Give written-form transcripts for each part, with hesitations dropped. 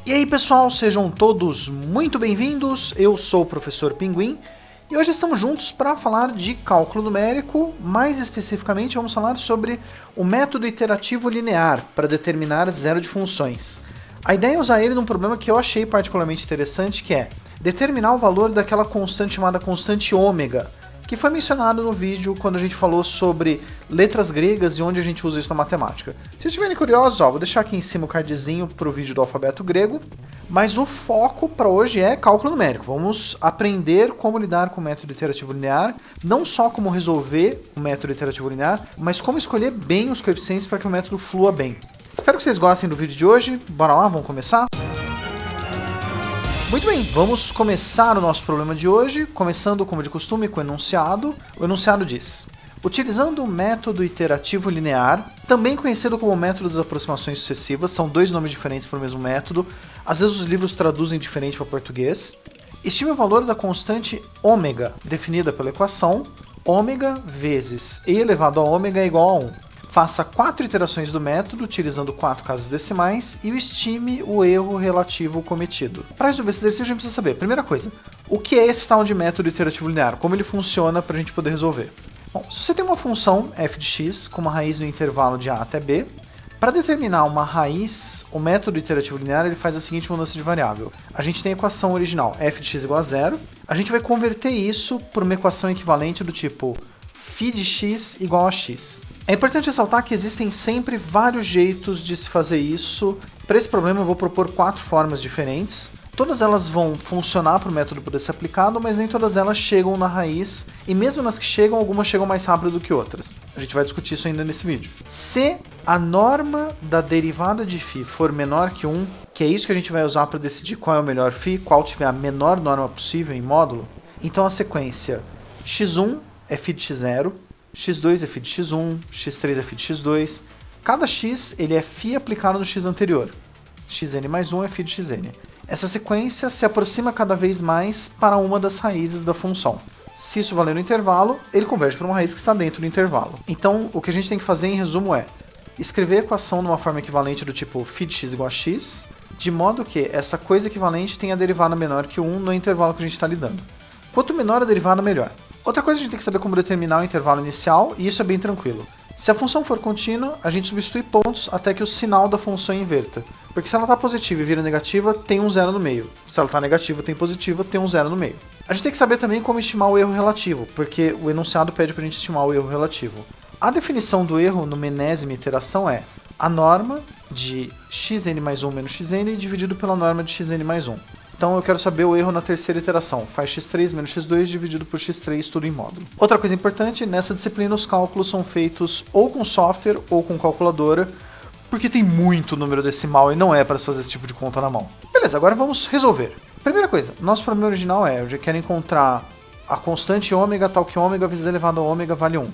E aí pessoal, sejam todos muito bem-vindos, eu sou o professor Pinguim e hoje estamos juntos para falar de cálculo numérico, mais especificamente vamos falar sobre o método iterativo linear para determinar zero de funções. A ideia é usar ele num problema que eu achei particularmente interessante, que é determinar o valor daquela constante chamada constante ômega, que foi mencionado no vídeo quando a gente falou sobre letras gregas e onde a gente usa isso na matemática. Se estiverem curiosos, vou deixar aqui em cima o cardzinho para o vídeo do alfabeto grego, mas o foco para hoje é cálculo numérico. Vamos aprender como lidar com o método iterativo linear, não só como resolver o método iterativo linear, mas como escolher bem os coeficientes para que o método flua bem. Espero que vocês gostem do vídeo de hoje, bora lá, vamos começar? Muito bem, vamos começar o nosso problema de hoje, começando como de costume com o enunciado. O enunciado diz: utilizando o método iterativo linear, também conhecido como método das aproximações sucessivas, são dois nomes diferentes para o mesmo método, às vezes os livros traduzem diferente para português, estime o valor da constante ômega, definida pela equação ômega vezes e elevado a ômega é igual a 1. Faça 4 iterações do método, utilizando 4 casas decimais, e estime o erro relativo cometido. Para resolver esse exercício, a gente precisa saber, primeira coisa, o que é esse tal de método iterativo linear? Como ele funciona para a gente poder resolver? Bom, se você tem uma função f de x com uma raiz no intervalo de a até b, para determinar uma raiz, o método iterativo linear ele faz a seguinte mudança de variável. A gente tem a equação original, f de x igual a 0, a gente vai converter isso por uma equação equivalente do tipo φ de x igual a x. É importante ressaltar que existem sempre vários jeitos de se fazer isso. Para esse problema eu vou propor 4 formas diferentes. Todas elas vão funcionar para o método poder ser aplicado, mas nem todas elas chegam na raiz, e mesmo nas que chegam, algumas chegam mais rápido do que outras. A gente vai discutir isso ainda nesse vídeo. Se a norma da derivada de φ for menor que 1, que é isso que a gente vai usar para decidir qual é o melhor φ, qual tiver a menor norma possível em módulo, então a sequência x1 é φ de x0, x2 é φ de x1, x3 é φ de x2. Cada x ele é φ aplicado no x anterior. xn mais 1 é φ de xn. Essa sequência se aproxima cada vez mais para uma das raízes da função. Se isso valer no intervalo, ele converge para uma raiz que está dentro do intervalo. Então, o que a gente tem que fazer em resumo é escrever a equação numa forma equivalente do tipo φ de x igual a x, de modo que essa coisa equivalente tenha derivada menor que 1 no intervalo que a gente está lidando. Quanto menor a derivada, melhor. Outra coisa, a gente tem que saber como determinar o intervalo inicial, e isso é bem tranquilo. Se a função for contínua, a gente substitui pontos até que o sinal da função inverta. Porque se ela está positiva e vira negativa, tem um zero no meio. Se ela está negativa e tem positiva, tem um zero no meio. A gente tem que saber também como estimar o erro relativo, porque o enunciado pede para a gente estimar o erro relativo. A definição do erro numa enésima iteração é a norma de xn mais 1 menos xn dividido pela norma de xn mais 1. Então eu quero saber o erro na terceira iteração. Faz x3 menos x2 dividido por x3, tudo em módulo. Outra coisa importante, nessa disciplina os cálculos são feitos ou com software ou com calculadora, porque tem muito número decimal e não é para se fazer esse tipo de conta na mão. Beleza, agora vamos resolver. Primeira coisa, nosso problema original eu já quero encontrar a constante ômega tal que ômega vezes elevado a ômega vale 1.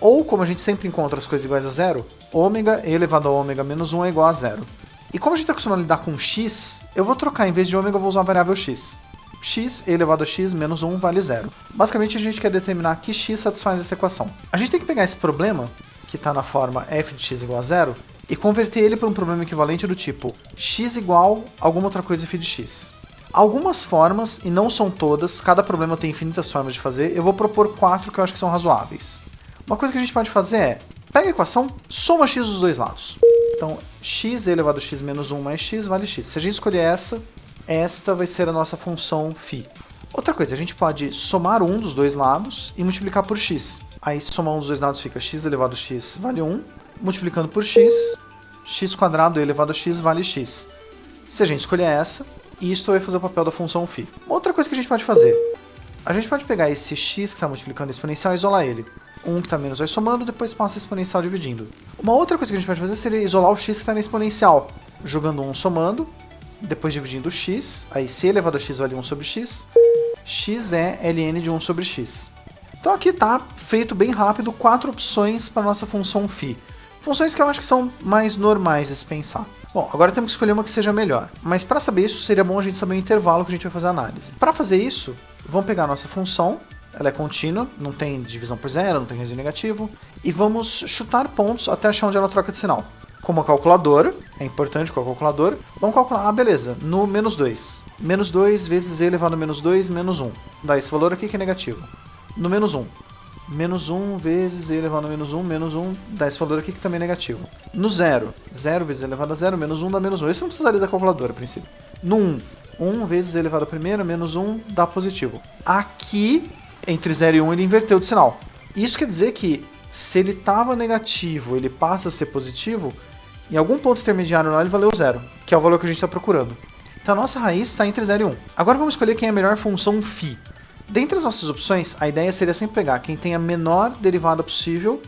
Ou, como a gente sempre encontra as coisas iguais a zero, ômega elevado a ômega menos 1 é igual a zero. E como a gente está acostumado a lidar com x, eu vou trocar, em vez de ômega eu vou usar a variável x. X elevado a x menos 1 vale 0. Basicamente a gente quer determinar que x satisfaz essa equação. A gente tem que pegar esse problema, que está na forma f de x igual a 0, e converter ele para um problema equivalente do tipo x igual a alguma outra coisa φ de x. Algumas formas, e não são todas, cada problema tem infinitas formas de fazer, eu vou propor 4 que eu acho que são razoáveis. Uma coisa que a gente pode fazer é, pega a equação, soma x dos dois lados. Então, x elevado a x menos 1 mais x vale x. Se a gente escolher esta vai ser a nossa função φ. Outra coisa, a gente pode somar um dos dois lados e multiplicar por x. Aí, somar um dos dois lados fica x elevado a x vale 1. Multiplicando por x, x quadrado elevado a x vale x. Se a gente escolher essa, isto vai fazer o papel da função φ. Uma outra coisa que a gente pode fazer, a gente pode pegar esse x que está multiplicando a exponencial e isolar ele. 1 que está menos vai somando, depois passa a exponencial dividindo. Uma outra coisa que a gente pode fazer seria isolar o x que está na exponencial, jogando 1 somando, depois dividindo o x, aí c elevado a x vale 1 sobre x, x é ln de 1 sobre x. Então aqui está feito bem rápido 4 opções para a nossa função φ. Funções que eu acho que são mais normais de se pensar. Bom, agora temos que escolher uma que seja melhor. Mas para saber isso, seria bom a gente saber o intervalo que a gente vai fazer a análise. Para fazer isso, vamos pegar a nossa função, ela é contínua, não tem divisão por zero, não tem resíduo negativo, e vamos chutar pontos até achar onde ela troca de sinal. com uma calculadora, é importante com a calculadora. Vamos calcular, beleza, no menos 2. Menos 2 vezes e elevado a menos 2, menos 1. Dá esse valor aqui que é negativo. No menos 1. Menos 1 vezes e elevado a menos 1, menos 1, dá esse valor aqui que também é negativo. No 0, 0 vezes e elevado a 0, menos 1 dá menos 1. Esse não precisaria da calculadora, a princípio. No 1, 1 vezes e elevado a primeira, menos 1, dá positivo. Aqui, entre 0 e 1, ele inverteu de sinal. Isso quer dizer que, se ele estava negativo, ele passa a ser positivo, em algum ponto intermediário lá ele valeu 0, que é o valor que a gente está procurando. Então a nossa raiz está entre 0 e 1. Agora vamos escolher quem é a melhor função φ. Dentre as nossas opções, a ideia seria sempre pegar quem tem a menor derivada possível,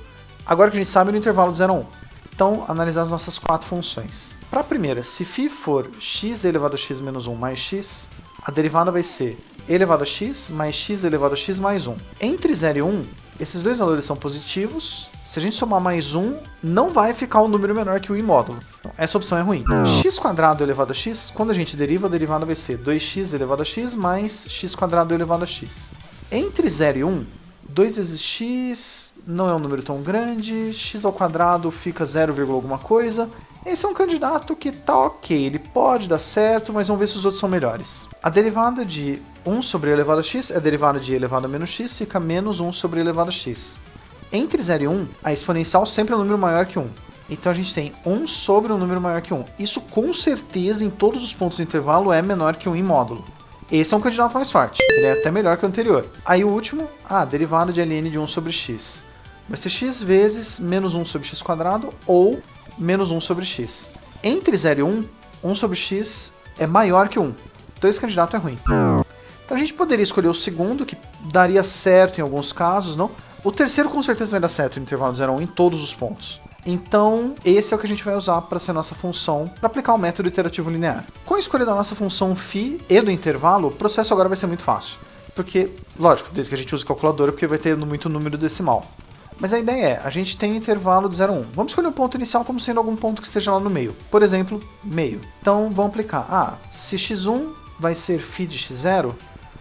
agora que a gente sabe no intervalo de 0 a 1. Então, analisar as nossas 4 funções. Para a primeira, se φ for x elevado a x menos 1 mais x, a derivada vai ser e elevado a x mais x elevado a x mais 1. Entre 0 e 1, esses dois valores são positivos. Se a gente somar mais 1, não vai ficar um número menor que o em módulo. Então, essa opção é ruim. X² elevado a x, quando a gente deriva, a derivada vai ser 2x elevado a x mais x² elevado a x. Entre 0 e 1, 2 vezes x não é um número tão grande, x² fica 0, alguma coisa. Esse é um candidato que tá ok, ele pode dar certo, mas vamos ver se os outros são melhores. A derivada de 1 sobre e elevado a x é a derivada de e elevado a menos x, fica menos 1 sobre e elevado a x. Entre 0 e 1, a exponencial sempre é um número maior que 1. Então a gente tem 1 sobre um número maior que 1. Isso com certeza em todos os pontos do intervalo é menor que 1 em módulo. Esse é um candidato mais forte, ele é até melhor que o anterior. Aí o último, derivada de ln de 1 sobre x. Vai ser x vezes menos 1 sobre x² ou menos 1 sobre x. Entre 0 e 1, 1 sobre x é maior que 1. Então esse candidato é ruim. Então a gente poderia escolher o segundo, que daria certo em alguns casos, não? O terceiro com certeza vai dar certo no intervalo de 0 a 1 em todos os pontos. Então, esse é o que a gente vai usar para ser a nossa função, para aplicar o método iterativo linear. Com a escolha da nossa função φ e do intervalo, o processo agora vai ser muito fácil. Porque, lógico, desde que a gente use calculadora, porque vai ter muito número decimal. Mas a ideia é, a gente tem um intervalo de 0 a 1. Vamos escolher o ponto inicial como sendo algum ponto que esteja lá no meio. Por exemplo, meio. Então, vamos aplicar. Se x1 vai ser φ de x0,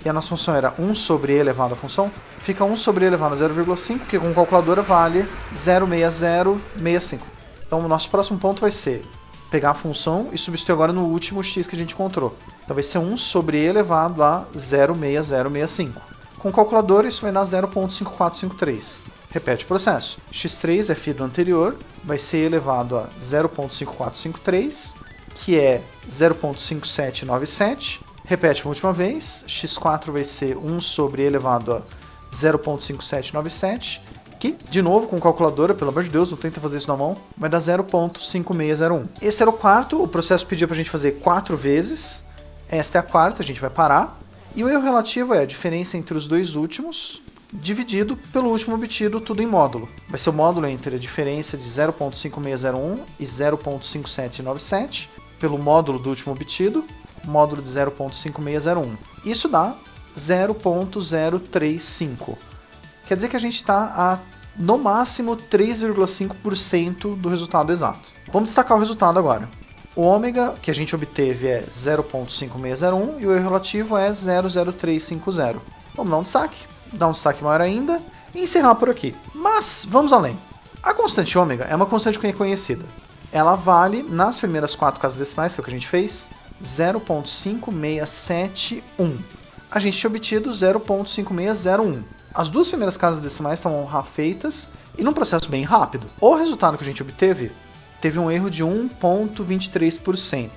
e a nossa função era 1 sobre e elevado à função, fica 1 sobre e elevado a 0,5, que com calculadora vale 0,6065. Então o nosso próximo ponto vai ser pegar a função e substituir agora no último x que a gente encontrou. Então vai ser 1 sobre e elevado a 0,6065. Com calculadora isso vai dar 0,5453. Repete o processo. x3 é φ do anterior, vai ser elevado a 0,5453, que é 0,5797. Repete uma última vez, x4 vai ser 1 sobre e elevado a 0,5797, que, de novo, com calculadora, pelo amor de Deus, não tenta fazer isso na mão, vai dar 0,5601. Esse era o quarto, o processo pediu para a gente fazer 4 vezes, esta é a quarta, a gente vai parar, e o erro relativo é a diferença entre os dois últimos, dividido pelo último obtido, tudo em módulo. Vai ser o módulo entre a diferença de 0,5601 e 0,5797, pelo módulo do último obtido, módulo de 0,5601. Isso dá 0,035. Quer dizer que a gente está a, no máximo, 3,5% do resultado exato. Vamos destacar o resultado agora. O ômega que a gente obteve é 0,5601 e o erro relativo é 0,0350. Vamos dar um destaque maior ainda e encerrar por aqui. Mas vamos além. A constante ômega é uma constante que é conhecida. Ela vale, nas primeiras 4 casas decimais, que é o que a gente fez, 0,5671. A gente tinha obtido 0,5601. As duas primeiras casas decimais estavam feitas e num processo bem rápido. O resultado que a gente obteve teve um erro de 1,23%,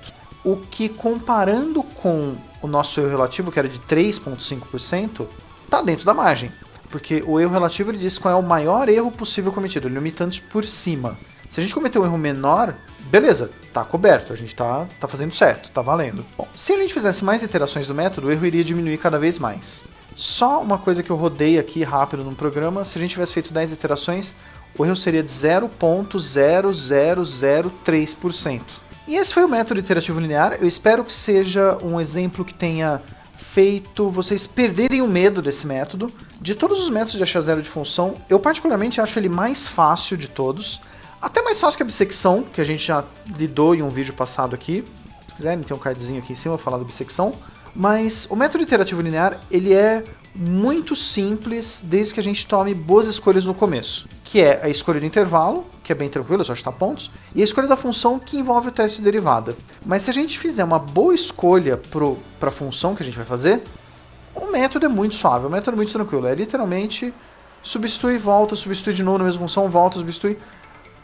o que, comparando com o nosso erro relativo, que era de 3,5%, está dentro da margem, porque o erro relativo ele diz qual é o maior erro possível cometido, ele limitante por cima. Se a gente cometer um erro menor, beleza, tá coberto, a gente tá fazendo certo, tá valendo. Bom, se a gente fizesse mais iterações do método, o erro iria diminuir cada vez mais. Só uma coisa que eu rodei aqui rápido no programa, se a gente tivesse feito 10 iterações, o erro seria de 0,0003%. E esse foi o método iterativo linear. Eu espero que seja um exemplo que tenha feito vocês perderem o medo desse método. De todos os métodos de achar zero de função, eu particularmente acho ele mais fácil de todos. Até mais fácil que a bissecção, que a gente já lidou em um vídeo passado aqui. Se quiserem, tem um cardzinho aqui em cima para falar da bissecção. Mas o método iterativo linear, ele é muito simples desde que a gente tome boas escolhas no começo. que é a escolha do intervalo, que é bem tranquilo, é só chutar pontos, e a escolha da função, que envolve o teste de derivada. Mas se a gente fizer uma boa escolha para a função que a gente vai fazer, o método é muito suave, o método é muito tranquilo. É literalmente substitui, volta, substitui de novo na mesma função, volta, substitui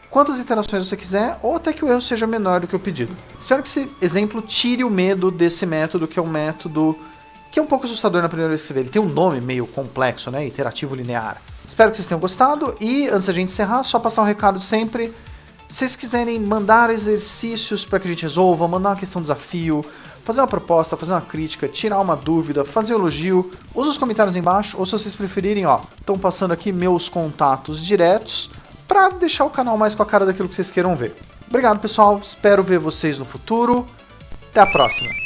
quantas iterações você quiser, ou até que o erro seja menor do que o pedido. Espero que esse exemplo tire o medo desse método, que é um método que é um pouco assustador na primeira vez que você vê. Ele tem um nome meio complexo, né? Iterativo linear. Espero que vocês tenham gostado, e antes da gente encerrar, só passar um recado de sempre. Se vocês quiserem mandar exercícios para que a gente resolva, mandar uma questão de desafio, fazer uma proposta, fazer uma crítica, tirar uma dúvida, fazer um elogio, usa os comentários aí embaixo, ou se vocês preferirem, ó, estão passando aqui meus contatos diretos para deixar o canal mais com a cara daquilo que vocês queiram ver. Obrigado, pessoal, espero ver vocês no futuro. Até a próxima!